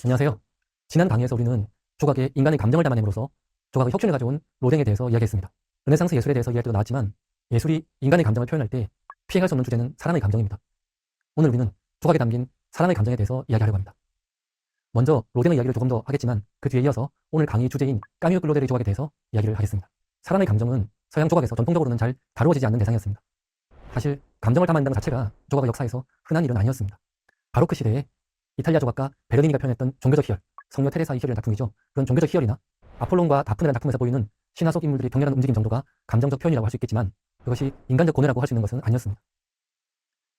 안녕하세요. 지난 강의에서 우리는 조각에 인간의 감정을 담아냄으로써 조각의 혁신을 가져온 로댕에 대해서 이야기했습니다. 르네상스 예술에 대해서 이야기할 때도 나왔지만 예술이 인간의 감정을 표현할 때 피해갈 수 없는 주제는 사람의 감정입니다. 오늘 우리는 조각에 담긴 사람의 감정에 대해서 이야기하려고 합니다. 먼저 로댕의 이야기를 조금 더 하겠지만 그 뒤에 이어서 오늘 강의 주제인 까뮤 클로델의 조각에 대해서 이야기를 하겠습니다. 사람의 감정은 서양 조각에서 전통적으로는 잘 다루어지지 않는 대상이었습니다. 사실 감정을 담아낸다는 것 자체가 조각의 역사에서 흔한 일은 아니었습니다. 바로크 시대에 이탈리아 조각가 베르니니가 표현했던 종교적 희열, 성녀 테레사의 희열이라는 작품이죠. 그런 종교적 희열이나 아폴론과 다프네라는 작품에서 보이는 신화 속 인물들이 격렬한 움직임 정도가 감정적 표현이라고 할 수 있겠지만 그것이 인간적 고뇌라고 할 수 있는 것은 아니었습니다.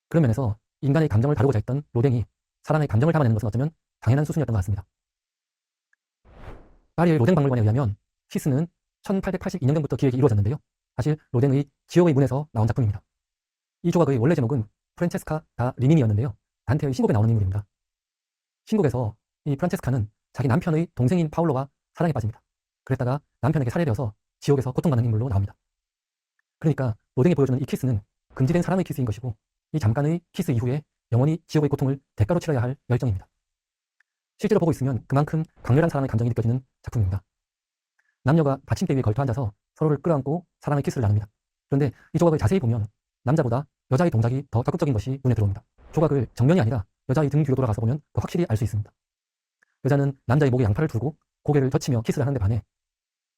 그런 면에서 인간의 감정을 다루고자 했던 로댕이 사람의 감정을 담아내는 것은 어쩌면 당연한 수순이었던 것 같습니다. 파리의 로댕 박물관에 의하면 히스는 1882년경부터 기획이 이루어졌는데요. 사실 로댕의 지옥의 문에서 나온 작품입니다. 이 조각의 원래 제목은 프란체스카 다 리니니였는데요. 단테의 신곡에 나오는 인물입니다. 신곡에서 이 프란체스카는 자기 남편의 동생인 파울로와 사랑에 빠집니다. 그랬다가 남편에게 살해되어서 지옥에서 고통받는 인물로 나옵니다. 그러니까 로댕이 보여주는 이 키스는 금지된 사람의 키스인 것이고 이 잠깐의 키스 이후에 영원히 지옥의 고통을 대가로 치러야 할 열정입니다. 실제로 보고 있으면 그만큼 강렬한 사람의 감정이 느껴지는 작품입니다. 남녀가 받침대 위에 걸터 앉아서 서로를 끌어안고 사랑의 키스를 나눕니다. 그런데 이 조각을 자세히 보면 남자보다 여자의 동작이 더 적극적인 것이 눈에 들어옵니다. 조각을 정면이 아니라 여자의 등 뒤로 돌아가서 보면 더 확실히 알 수 있습니다. 여자는 남자의 목에 양팔을 두고 고개를 젖히며 키스를 하는데 반해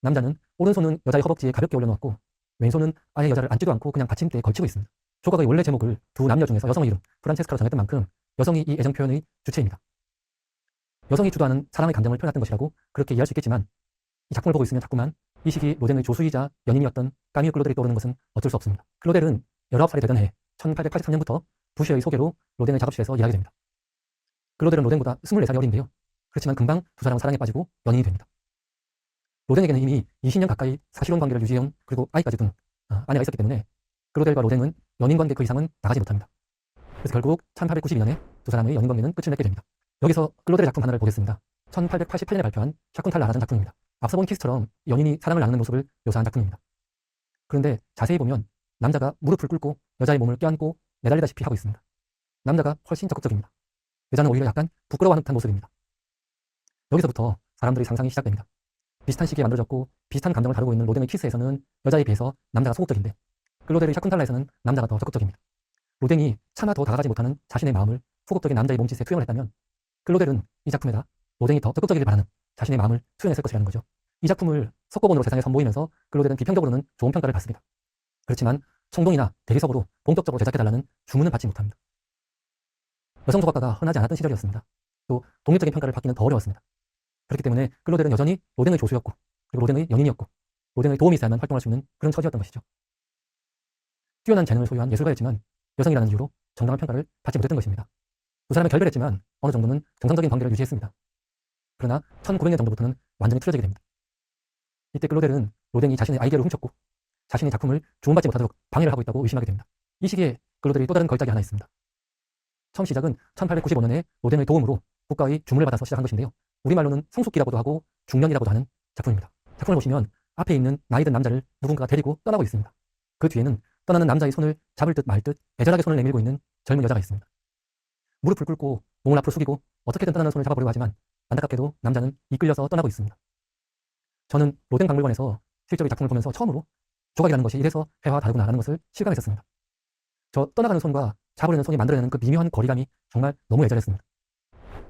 남자는 오른손은 여자의 허벅지에 가볍게 올려놓았고 왼손은 아예 여자를 안지도 않고 그냥 받침대에 걸치고 있습니다. 조각의 원래 제목을 두 남녀 중에서 여성의 이름 프란체스카로 정했던 만큼 여성이 이 애정 표현의 주체입니다. 여성이 주도하는 사람의 감정을 표현했던 것이라고 그렇게 이해할 수 있겠지만 이 작품을 보고 있으면 자꾸만 이 시기 로댕의 조수이자 연인이었던 까뮤 클로델이 떠오르는 것은 어쩔 수 없습니다. 클로델은 19살이 되던 해 1883년부터 부시의 소개로 로댕의 작업실에서 일하게 됩니다. 클로델은 로댕보다 24살이 어린데요. 그렇지만 금방 두 사람은 사랑에 빠지고 연인이 됩니다. 로댕에게는 이미 20년 가까이 사실혼 관계를 유지해온 그리고 아이까지 둔 아내가 있었기 때문에 클로델과 로댕은 연인 관계 그 이상은 나가지 못합니다. 그래서 결국 1892년에 두 사람의 연인 관계는 끝을 맺게 됩니다. 여기서 클로델의 작품 하나를 보겠습니다. 1888년에 발표한 샤쿤탈라라는 작품입니다. 앞서 본 키스처럼 연인이 사랑을 나누는 모습을 묘사한 작품입니다. 그런데 자세히 보면 남자가 무릎을 꿇고 여자의 몸을 껴안고 매달리다시피 하고 있습니다. 남자가 훨씬 적극적입니다. 여자는 오히려 약간 부끄러워하는 듯한 모습입니다. 여기서부터 사람들의 상상이 시작됩니다. 비슷한 시기에 만들어졌고 비슷한 감정을 다루고 있는 로댕의 키스에서는 여자에 비해서 남자가 소극적인데 클로델의 샤쿤탈라에서는 남자가 더 적극적입니다. 로댕이 차마 더 다가가지 못하는 자신의 마음을 소극적인 남자의 몸짓에 투영을 했다면 클로델은 이 작품에다 로댕이 더 적극적이길 바라는 자신의 마음을 투영했을 것이라는 거죠. 이 작품을 석고본으로 세상에 선보이면서 클로델은 비평적으로는 좋은 평가를 받습니다. 그렇지만 총동이나 대리석으로 본격적으로 제작해달라는 주문은 받지 못합니다. 여성 조각가가 흔하지 않았던 시절이었습니다. 또 독립적인 평가를 받기는 더 어려웠습니다. 그렇기 때문에 클로델은 여전히 로댕의 조수였고 그리고 로댕의 연인이었고 로댕의 도움이 있어야만 활동할 수 있는 그런 처지였던 것이죠. 뛰어난 재능을 소유한 예술가였지만 여성이라는 이유로 정당한 평가를 받지 못했던 것입니다. 두 사람은 결별했지만 어느 정도는 정상적인 관계를 유지했습니다. 그러나 1900년 정도부터는 완전히 틀어지게 됩니다. 이때 클로델은 로댕이 자신의 아이디어를 훔쳤고 자신의 작품을 주문받지 못하도록 방해를 하고 있다고 의심하게 됩니다. 이 시기에 클로델이 또 다른 걸작이 하나 있습니다. 처음 시작은 1895년에 로댕의 도움으로 국가의 주문을 받아서 시작한 것인데요. 우리말로는 성숙기라고도 하고 중년이라고도 하는 작품입니다. 작품을 보시면 앞에 있는 나이 든 남자를 누군가가 데리고 떠나고 있습니다. 그 뒤에는 떠나는 남자의 손을 잡을 듯 말 듯 애절하게 손을 내밀고 있는 젊은 여자가 있습니다. 무릎을 꿇고 몸을 앞으로 숙이고 어떻게든 떠나는 손을 잡아보려고 하지만 안타깝게도 남자는 이끌려서 떠나고 있습니다. 저는 로댕 박물관에서 실제로 이 작품을 보면서 처음으로 조각이라는 것이 이래서 회화와 다르구나라는 것을 실감했었습니다. 저 떠나가는 손과 잡으려는 손이 만들어내는 그 미묘한 거리감이 정말 너무 애절했습니다.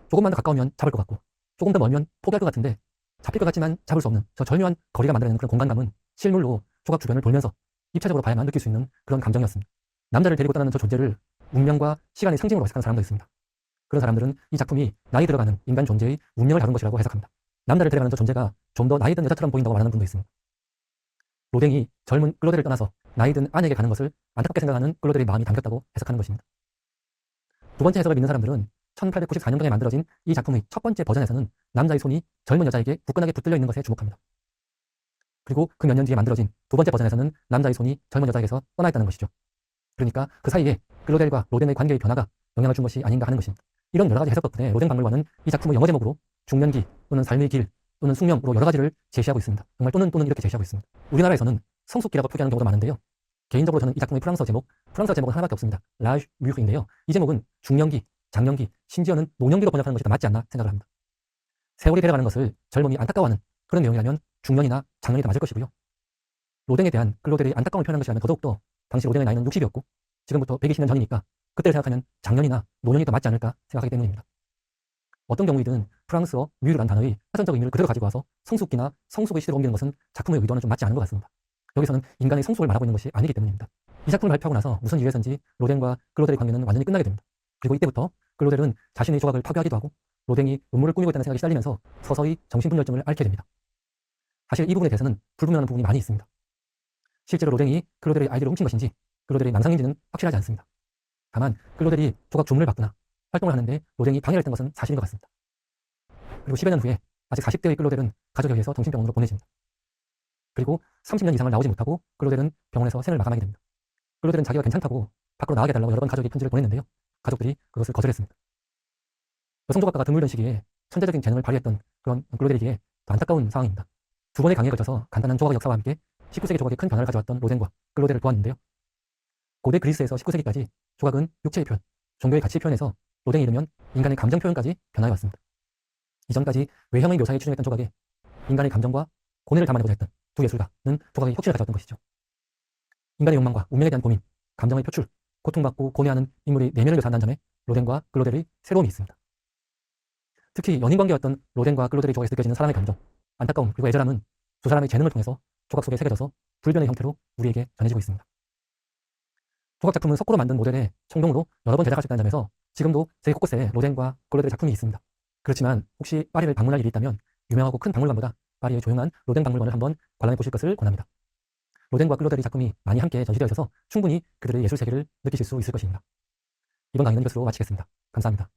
조금만 더 가까우면 잡을 것 같고 조금 더 멀면 포기할 것 같은데 잡힐 것 같지만 잡을 수 없는 저 절묘한 거리가 만들어내는 그런 공간감은 실물로 조각 주변을 돌면서 입체적으로 봐야만 느낄 수 있는 그런 감정이었습니다. 남자를 데리고 떠나는 저 존재를 운명과 시간의 상징으로 해석하는 사람도 있습니다. 그런 사람들은 이 작품이 나이 들어가는 인간 존재의 운명을 다룬 것이라고 해석합니다. 남자를 데려가는 저 존재가 좀 더 나이 든 여자처럼 보인다고 말하는 분도 있습니다. 로댕이 젊은 클로델을 떠나서 나이 든 아내에게 가는 것을 안타깝게 생각하는 클로델의 마음이 담겼다고 해석하는 것입니다. 두 번째 해석을 믿는 사람들은 1894년경에 만들어진 이 작품의 첫 번째 버전에서는 남자의 손이 젊은 여자에게 굳건하게 붙들려 있는 것에 주목합니다. 그리고 그 몇 년 뒤에 만들어진 두 번째 버전에서는 남자의 손이 젊은 여자에게서 떠나 있다는 것이죠. 그러니까 그 사이에 클로델과 로댕의 관계의 변화가 영향을 준 것이 아닌가 하는 것입니다. 이런 여러 가지 해석 덕분에 로댕 박물관은 이 작품의 영어 제목으로 중년기 또는 삶의 길 또는 숙명으로 여러 가지를 제시하고 있습니다. 정말 또는 이렇게 제시하고 있습니다. 우리나라에서는 성숙기라고 표기하는 경우가 많은데요. 개인적으로 저는 이 작품의 프랑스어 제목은 하나밖에 없습니다. 라즈 뮤르인데요. 이 제목은 중년기, 장년기, 심지어는 노년기로 번역하는 것이 더 맞지 않나 생각을 합니다. 세월이 데려가는 것을 젊음이 안타까워하는 그런 내용이라면 중년이나 장년이 더 맞을 것이고요. 로댕에 대한 클로델의 안타까움을 표현한 것이라면 더더욱더 당시 로댕의 나이는 60이었고 지금부터 120년 전이니까 그때를 생각하면 장년이나 노년이 더 맞지 않을까 생각하기 때문입니다. 어떤 경우이든 프랑스어 뮤르라는 단어의 사전적 의미를 그대로 가지고 와서 성숙기나 성숙의 시대로 옮기는 것은 작품의 의도와는 좀 맞지 않은 것 같습니다. 여기서는 인간의 성숙을 말하고 있는 것이 아니기 때문입니다. 이 작품을 발표하고 나서 무슨 이유에서인지 로댕과 클로델의 관계는 완전히 끝나게 됩니다. 그리고 이때부터 클로델은 자신의 조각을 파괴하기도 하고 로댕이 음모를 꾸미고 있다는 생각이 시달리면서 서서히 정신분열증을 앓게 됩니다. 사실 이 부분에 대해서는 불분명한 부분이 많이 있습니다. 실제로 로댕이 클로델의 아이디어를 훔친 것인지 클로델의 망상인지는 확실하지 않습니다. 다만 클로델이 조각 조문을 받거나 활동을 하는데 로댕이 방해를 했던 것은 사실인 것 같습니다. 그리고 10여 년 후에 아직 40대의 클로델은 가족에 의해서 정신병원으로 보내집니다. 그리고 30년 이상을 나오지 못하고 클로델은 병원에서 생을 마감하게 됩니다. 클로델은 자기가 괜찮다고 밖으로 나가게 해달라고 여러 번 가족에게 편지를 보냈는데요. 가족들이 그것을 거절했습니다. 여성 조각가가 드물던 시기에 천재적인 재능을 발휘했던 그런 클로델에게 더 안타까운 상황입니다. 두 번의 강의에 걸쳐서 간단한 조각의 역사와 함께 19세기 조각에 큰 변화를 가져왔던 로댕과 클로델을 보았는데요. 고대 그리스에서 19세기까지 조각은 육체의 표현, 종교의 가치 표현에서 로댕에 이르면 인간의 감정 표현까지 변화해 왔습니다. 이전까지 외형의 묘사에 추중했던 조각에 인간의 감정과 고뇌를 담아내고자 했던 두 예술가는 조각의 혁신을 가져왔던 것이죠. 인간의 욕망과 운명에 대한 고민, 감정의 표출, 고통받고 고뇌하는 인물의 내면을 묘사한다는 점에 로댕과 클로델의 새로움이 있습니다. 특히 연인관계였던 로댕과 클로델의 조각에서 느껴지는 사랑의 감정, 안타까움 그리고 애절함은 두 사람의 재능을 통해서 조각 속에 새겨져서 불변의 형태로 우리에게 전해지고 있습니다. 조각 작품은 석고로 만든 모델에 청동으로 여러 번 제작할 수 있다는 점에서 지금도 세계 곳곳에 로댕과 클로델의 작품이 있습니다. 그렇지만 혹시 파리를 방문할 일이 있다면 유명하고 큰 박물관보다 파리의 조용한 로댕 박물관을 한번 관람해 보실 것을 권합니다. 로댕과 클로델의 작품이 많이 함께 전시되어 있어서 충분히 그들의 예술 세계를 느끼실 수 있을 것입니다. 이번 강의는 이것으로 마치겠습니다. 감사합니다.